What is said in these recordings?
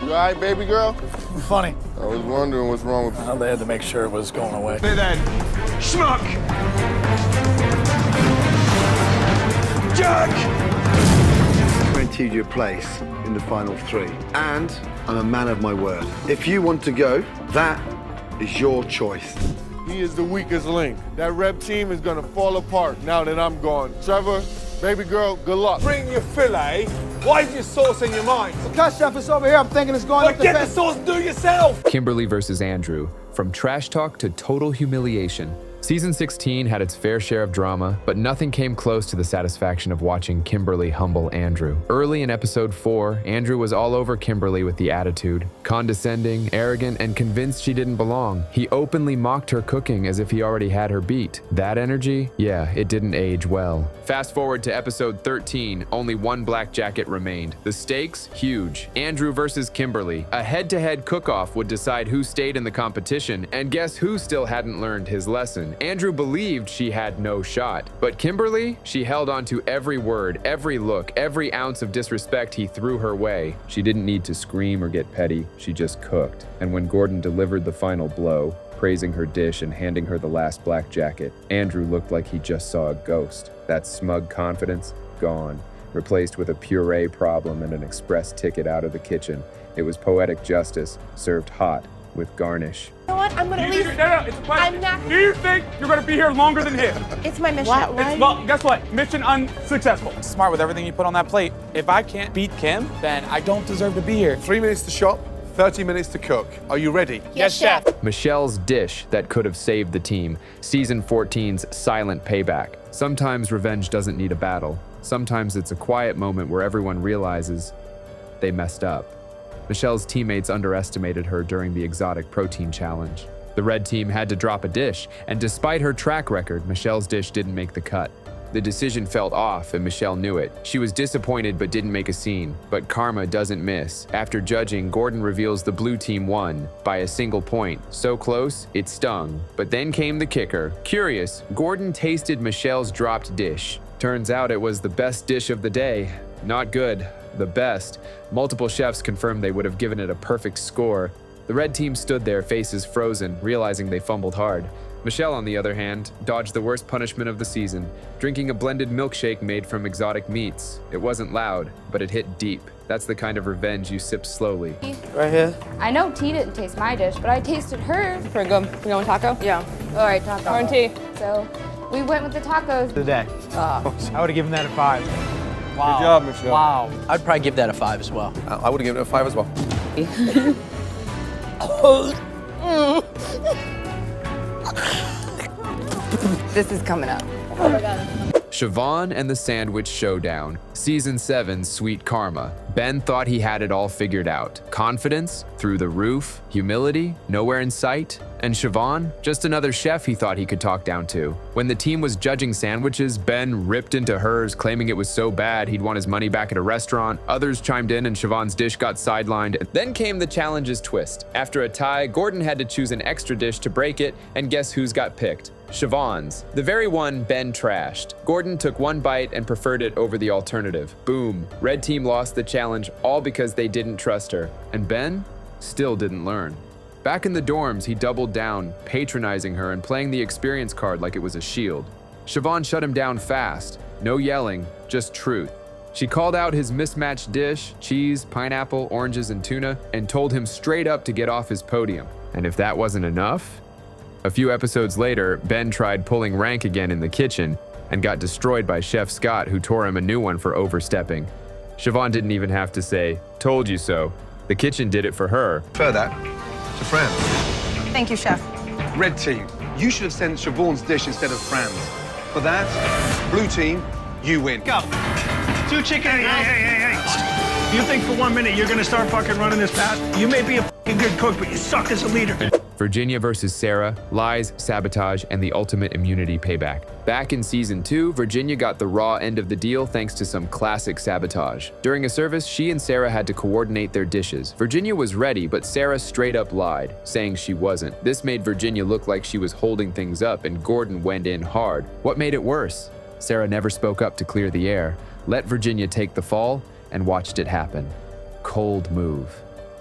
You all right, baby girl? Funny. I was wondering what's wrong with you. They had to make sure it was going away. Hey then, schmuck! Jack! Guaranteed you a place in the final three. And I'm a man of my word. If you want to go, that is your choice. He is the weakest link. That rep team is gonna fall apart now that I'm gone. Trevor, baby girl, good luck. Bring your filet. Why is your sauce in your mind? Because, Chef, it's over here. I'm thinking it's going Well, up the get the fence. sauce, do it yourself! Kimberly versus Andrew. From trash talk to total humiliation. Season 16 had its fair share of drama, but nothing came close to the satisfaction of watching Kimberly humble Andrew. Early in episode 4, Andrew was all over Kimberly with the attitude, condescending, arrogant, and convinced she didn't belong. He openly mocked her cooking as if he already had her beat. That energy? Yeah, it didn't age well. Fast forward to episode 13, only one black jacket remained. The stakes? Huge. Andrew versus Kimberly. A head-to-head cook-off would decide who stayed in the competition, and guess who still hadn't learned his lesson? Andrew believed she had no shot, but Kimberly, she held on to every word, every look, every ounce of disrespect he threw her way. She didn't need to scream or get petty, she just cooked. And when Gordon delivered the final blow, praising her dish and handing her the last black jacket, Andrew looked like he just saw a ghost. That smug confidence, gone, replaced with a puree problem and an express ticket out of the kitchen. It was poetic justice, served hot, with garnish. You know what? I'm gonna leave. No, it's a question. I'm not. Do you think you're gonna be here longer than him? It's my mission. Well, guess what? Mission unsuccessful. Smart with everything you put on that plate. If I can't beat Kim, then I don't deserve to be here. 3 minutes to shop, 30 minutes to cook. Are you ready? Yes, chef. Michelle's dish that could have saved the team. Season 14's silent payback. Sometimes revenge doesn't need a battle. Sometimes it's a quiet moment where everyone realizes they messed up. Michelle's teammates underestimated her during the exotic protein challenge. The red team had to drop a dish, and despite her track record, Michelle's dish didn't make the cut. The decision felt off, and Michelle knew it. She was disappointed but didn't make a scene. But karma doesn't miss. After judging, Gordon reveals the blue team won by a single point. So close, it stung. But then came the kicker. Curious, Gordon tasted Michelle's dropped dish. Turns out it was the best dish of the day. Not good, the best. Multiple chefs confirmed they would have given it a perfect score. The red team stood there, faces frozen, realizing they fumbled hard. Michelle, on the other hand, dodged the worst punishment of the season, drinking a blended milkshake made from exotic meats. It wasn't loud, but it hit deep. That's the kind of revenge you sip slowly. Right here. I know T didn't taste my dish, but I tasted hers. Pretty good. We going taco? Yeah. All right, taco. R&T. So we went with the tacos. Today. I would have given that a 5. Good job, Michelle. Wow. I'd probably give that a 5 as well. I would have given it a 5 as well. This is coming up. Siobhan and the Sandwich Showdown. Season 7, Sweet Karma. Ben thought he had it all figured out. Confidence, through the roof. Humility, nowhere in sight. And Siobhan, just another chef he thought he could talk down to. When the team was judging sandwiches, Ben ripped into hers, claiming it was so bad he'd want his money back at a restaurant. Others chimed in and Siobhan's dish got sidelined. Then came the challenge's twist. After a tie, Gordon had to choose an extra dish to break it, and guess who's got picked? Siobhan's, the very one Ben trashed. Gordon took one bite and preferred it over the alternative. Boom. Red team lost the challenge all because they didn't trust her. And Ben still didn't learn. Back in the dorms, he doubled down, patronizing her and playing the experience card like it was a shield. Siobhan shut him down fast. No yelling, just truth. She called out his mismatched dish, cheese, pineapple, oranges, and tuna, and told him straight up to get off his podium. And if that wasn't enough, a few episodes later, Ben tried pulling rank again in the kitchen and got destroyed by Chef Scott, who tore him a new one for overstepping. Siobhan didn't even have to say, "Told you so." The kitchen did it for her. Prefer that to Fran's. Thank you, chef. Red team, you should have sent Siobhan's dish instead of Fran's. For that, blue team, you win. Go. 2 chicken. Hey. You think for 1 minute you're gonna start fucking running this fast? You may be a fucking good cook, but you suck as a leader. Virginia versus Sarah, lies, sabotage, and the ultimate immunity payback. Back in season 2, Virginia got the raw end of the deal thanks to some classic sabotage. During a service, she and Sarah had to coordinate their dishes. Virginia was ready, but Sarah straight up lied, saying she wasn't. This made Virginia look like she was holding things up, and Gordon went in hard. What made it worse? Sarah never spoke up to clear the air, let Virginia take the fall, and watched it happen. Cold move.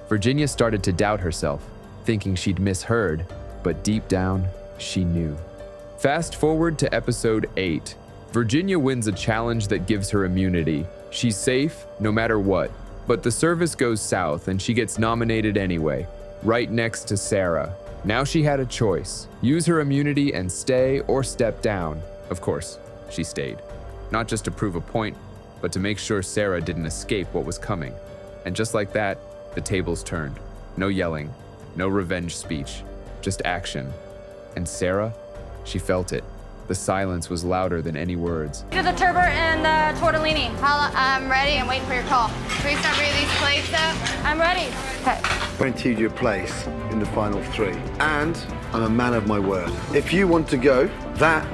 Virginia started to doubt herself, thinking she'd misheard, but deep down, she knew. Fast forward to episode 8. Virginia wins a challenge that gives her immunity. She's safe no matter what, but the service goes south and she gets nominated anyway, right next to Sarah. Now she had a choice: use her immunity and stay or step down. Of course, she stayed. Not just to prove a point, but to make sure Sarah didn't escape what was coming. And just like that, the tables turned. No yelling, no revenge speech, just action. And Sarah, she felt it. The silence was louder than any words. Do the turbot and the tortellini. I'm ready. I'm waiting for your call. Can we start bringing these plates up? I'm ready. Okay. Guaranteed you a place in the final 3. And I'm a man of my word. If you want to go, that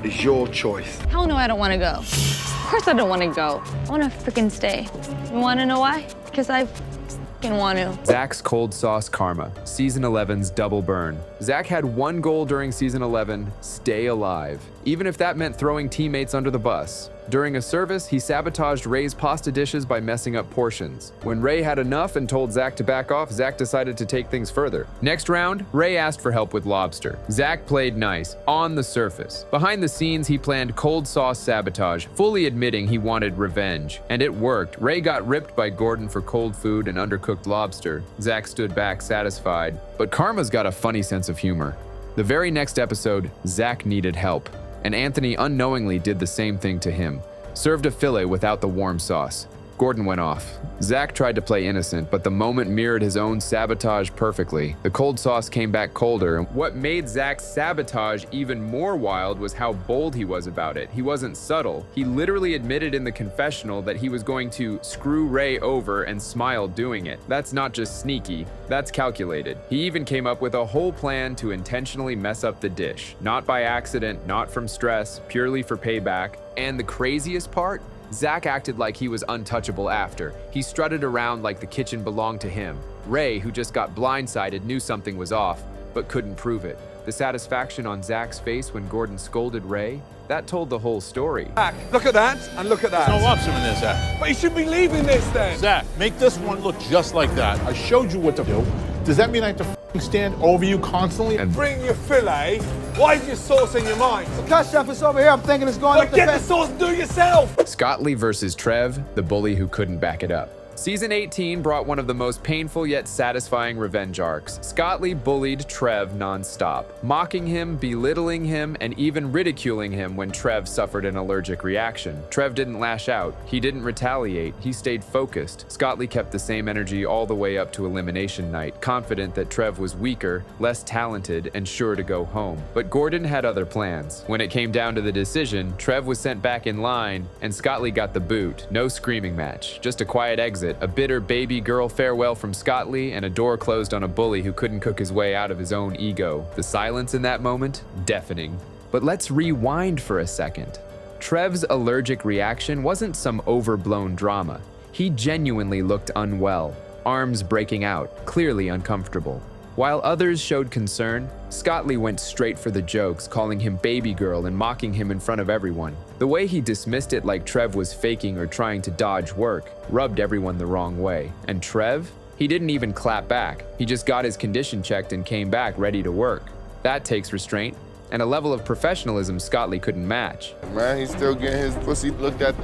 is your choice. Hell no, I don't want to go. Of course I don't want to go. I want to freaking stay. You want to know why? Because I freaking want to. Zach's cold sauce karma, season 11's double burn. Zach had one goal during season 11: stay alive, even if that meant throwing teammates under the bus. During a service, he sabotaged Ray's pasta dishes by messing up portions. When Ray had enough and told Zach to back off, Zach decided to take things further. Next round, Ray asked for help with lobster. Zach played nice, on the surface. Behind the scenes, he planned cold sauce sabotage, fully admitting he wanted revenge. And it worked. Ray got ripped by Gordon for cold food and undercooked lobster. Zach stood back satisfied. But Karma's got a funny sense of humor. The very next episode, Zach needed help, and Anthony unknowingly did the same thing to him. Served a fillet without the warm sauce. Gordon went off. Zach tried to play innocent, but the moment mirrored his own sabotage perfectly. The cold sauce came back colder, and what made Zach's sabotage even more wild was how bold he was about it. He wasn't subtle. He literally admitted in the confessional that he was going to screw Ray over and smiled doing it. That's not just sneaky, that's calculated. He even came up with a whole plan to intentionally mess up the dish. Not by accident, not from stress, purely for payback. And the craziest part? Zach acted like he was untouchable after. He strutted around like the kitchen belonged to him. Ray, who just got blindsided, knew something was off, but couldn't prove it. The satisfaction on Zach's face when Gordon scolded Ray, that told the whole story. Zach, look at that and look at that. No option in this, Zach. But you should be leaving this then. Zach, make this one look just like that. I showed you what to do. Does that mean I have to stand over you constantly? And bring your fillet. Why is your sauce in your mind? Because chef, it's over here. I'm thinking it's going But up the get the fence. sauce and do it yourself. Scott Lee versus Trev, the bully who couldn't back it up. Season 18 brought one of the most painful yet satisfying revenge arcs. Scott Lee bullied Trev nonstop, mocking him, belittling him, and even ridiculing him when Trev suffered an allergic reaction. Trev didn't lash out. He didn't retaliate. He stayed focused. Scott Lee kept the same energy all the way up to elimination night, confident that Trev was weaker, less talented, and sure to go home. But Gordon had other plans. When it came down to the decision, Trev was sent back in line, and Scott Lee got the boot. No screaming match, just a quiet exit. A bitter baby girl farewell from Scott Lee, and a door closed on a bully who couldn't cook his way out of his own ego. The silence in that moment, deafening. But let's rewind for a second. Trev's allergic reaction wasn't some overblown drama. He genuinely looked unwell, arms breaking out, clearly uncomfortable. While others showed concern, Scott Lee went straight for the jokes, calling him baby girl and mocking him in front of everyone. The way he dismissed it like Trev was faking or trying to dodge work rubbed everyone the wrong way. And Trev? He didn't even clap back. He just got his condition checked and came back ready to work. That takes restraint and a level of professionalism Scott Lee couldn't match. Man, he's still getting his pussy looked at.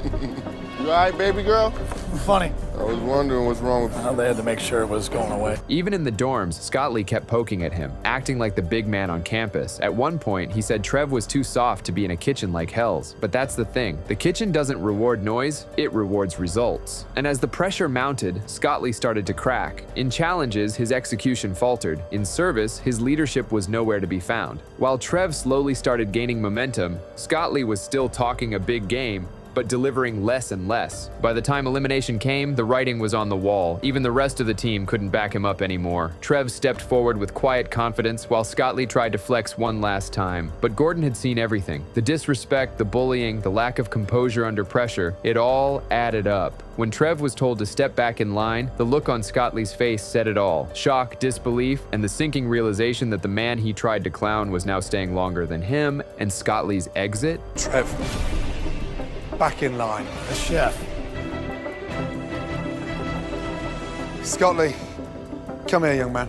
You all right, baby girl? Funny. I was wondering what's wrong with Well, they had to make sure it was going away. Even in the dorms, Scott Lee kept poking at him, acting like the big man on campus. At one point, he said Trev was too soft to be in a kitchen like Hell's. But that's the thing. The kitchen doesn't reward noise, it rewards results. And as the pressure mounted, Scott Lee started to crack. In challenges, his execution faltered. In service, his leadership was nowhere to be found. While Trev slowly started gaining momentum, Scott Lee was still talking a big game, but delivering less and less. By the time elimination came, the writing was on the wall. Even the rest of the team couldn't back him up anymore. Trev stepped forward with quiet confidence while Scott Lee tried to flex one last time. But Gordon had seen everything. The disrespect, the bullying, the lack of composure under pressure, it all added up. When Trev was told to step back in line, the look on Scott Lee's face said it all. Shock, disbelief, and the sinking realization that the man he tried to clown was now staying longer than him, and Scott Lee's exit. Trev, back in line. The chef. Scott Lee, Come here, young man.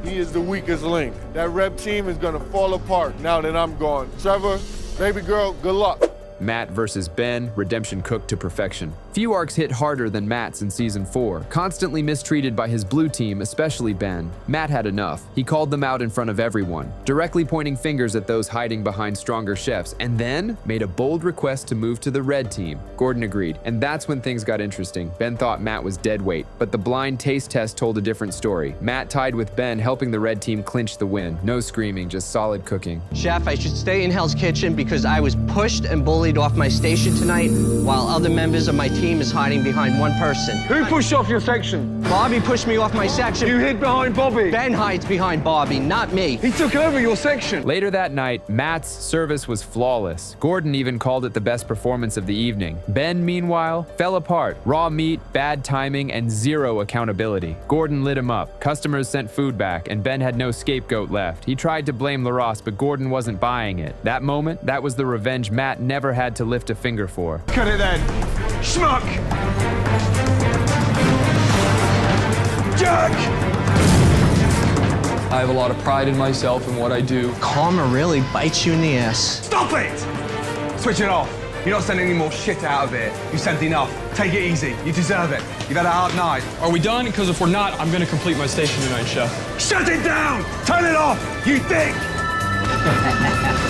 He is the weakest link. That Reb team is gonna fall apart now that I'm gone. Trevor, baby girl, good luck. Matt versus Ben, redemption cooked to perfection. Few arcs hit harder than Matt's in season 4. Constantly mistreated by his blue team, especially Ben, Matt had enough. He called them out in front of everyone, directly pointing fingers at those hiding behind stronger chefs, and then made a bold request to move to the red team. Gordon agreed, and that's when things got interesting. Ben thought Matt was dead weight, but the blind taste test told a different story. Matt tied with Ben, helping the red team clinch the win. No screaming, just solid cooking. Chef, I should stay in Hell's Kitchen because I was pushed and bullied off my station tonight, while other members of my team is hiding behind one person. Who pushed off your section? Bobby pushed me off my section. You hid behind Bobby. Ben hides behind Bobby, not me. He took over your section. Later that night, Matt's service was flawless. Gordon even called it the best performance of the evening. Ben, meanwhile, fell apart. Raw meat, bad timing, and zero accountability. Gordon lit him up. Customers sent food back, and Ben had no scapegoat left. He tried to blame LaRosse, but Gordon wasn't buying it. That moment, that was the revenge Matt never had to lift a finger for. Cut it then. Schmuck! Jerk! I have a lot of pride in myself and what I do. Karma really bites you in the ass. Stop it! Switch it off. You're not sending any more shit out of it. You sent enough. Take it easy. You deserve it. You've had a hard night. Are we done? Because if we're not, I'm going to complete my station tonight, Chef. Shut it down! Turn it off! You think!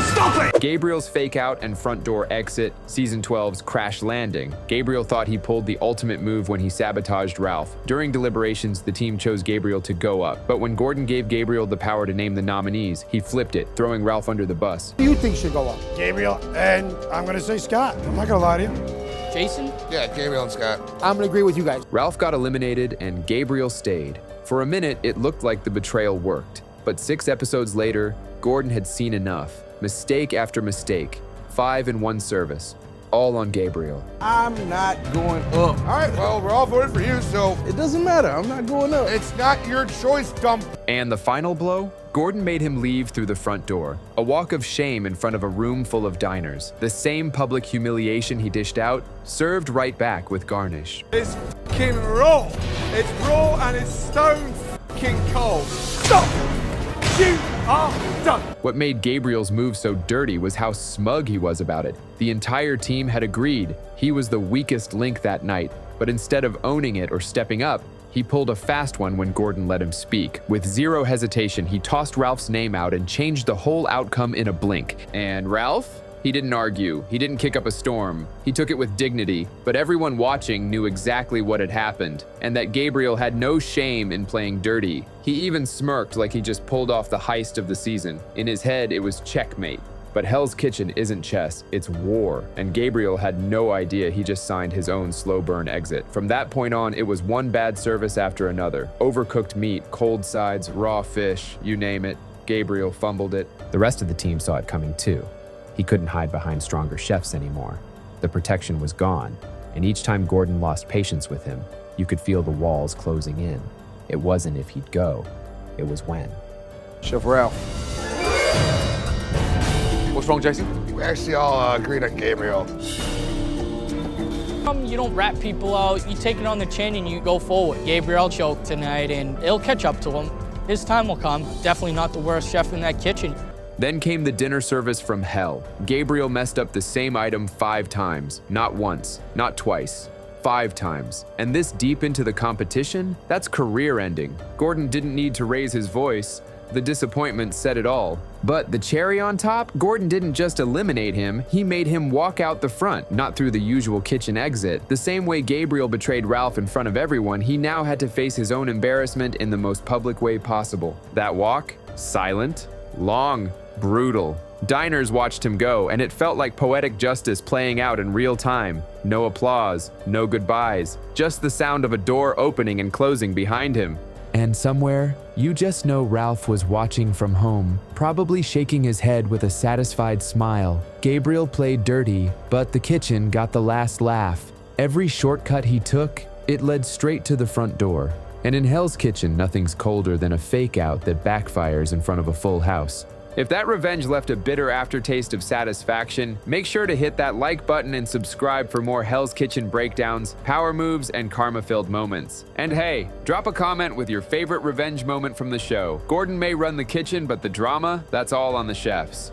Stop it! Gabriel's fake out and front door exit, season 12's crash landing. Gabriel thought he pulled the ultimate move when he sabotaged Ralph. During deliberations, the team chose Gabriel to go up, but when Gordon gave Gabriel the power to name the nominees, he flipped it, throwing Ralph under the bus. Who do you think should go up? Gabriel, and I'm gonna say Scott. I'm not gonna lie to you. Jason? Yeah, Gabriel and Scott. I'm gonna agree with you guys. Ralph got eliminated and Gabriel stayed. For a minute, it looked like the betrayal worked, but 6 episodes later, Gordon had seen enough. Mistake after mistake, 5 in one service, all on Gabriel. I'm not going up. All right, well, we're all voted for you, so It doesn't matter. I'm not going up. it's not your choice, dump. And the final blow? Gordon made him leave through the front door. A walk of shame in front of a room full of diners. The same public humiliation he dished out, served right back with garnish. It's f***ing raw. It's raw and it's stone f***ing cold. Stop! You are done. What made Gabriel's move so dirty was how smug he was about it. The entire team had agreed he was the weakest link that night, but instead of owning it or stepping up, he pulled a fast one when Gordon let him speak. With zero hesitation, he tossed Ralph's name out and changed the whole outcome in a blink. And Ralph? He didn't argue. He didn't kick up a storm. He took it with dignity, but everyone watching knew exactly what had happened, and that Gabriel had no shame in playing dirty. He even smirked like he just pulled off the heist of the season. In his head, it was checkmate. But Hell's Kitchen isn't chess, it's war, and Gabriel had no idea he just signed his own slow burn exit. From that point on, it was one bad service after another. Overcooked meat, cold sides, raw fish, you name it. Gabriel fumbled it. The rest of the team saw it coming too. He couldn't hide behind stronger chefs anymore. The protection was gone, and each time Gordon lost patience with him, you could feel the walls closing in. It wasn't if he'd go, it was when. Chef Ralph. What's wrong, Jason? We actually all agreed on Gabriel. You don't rat people out. You take it on the chin and you go forward. Gabriel choked tonight, and it'll catch up to him. His time will come. Definitely not the worst chef in that kitchen. Then came the dinner service from hell. Gabriel messed up the same item 5 times. Not once, not twice, 5 times. And this deep into the competition, that's career ending. Gordon didn't need to raise his voice. The disappointment said it all. But the cherry on top, Gordon didn't just eliminate him, he made him walk out the front, not through the usual kitchen exit. The same way Gabriel betrayed Ralph in front of everyone, he now had to face his own embarrassment in the most public way possible. That walk? Silent, long, brutal. Diners watched him go, and it felt like poetic justice playing out in real time. No applause, no goodbyes, just the sound of a door opening and closing behind him. And somewhere, you just know Ralph was watching from home, probably shaking his head with a satisfied smile. Gabriel played dirty, but the kitchen got the last laugh. Every shortcut he took, it led straight to the front door. And in Hell's Kitchen, nothing's colder than a fake out that backfires in front of a full house. If that revenge left a bitter aftertaste of satisfaction, make sure to hit that like button and subscribe for more Hell's Kitchen breakdowns, power moves, and karma-filled moments. And hey, drop a comment with your favorite revenge moment from the show. Gordon may run the kitchen, but the drama, that's all on the chefs.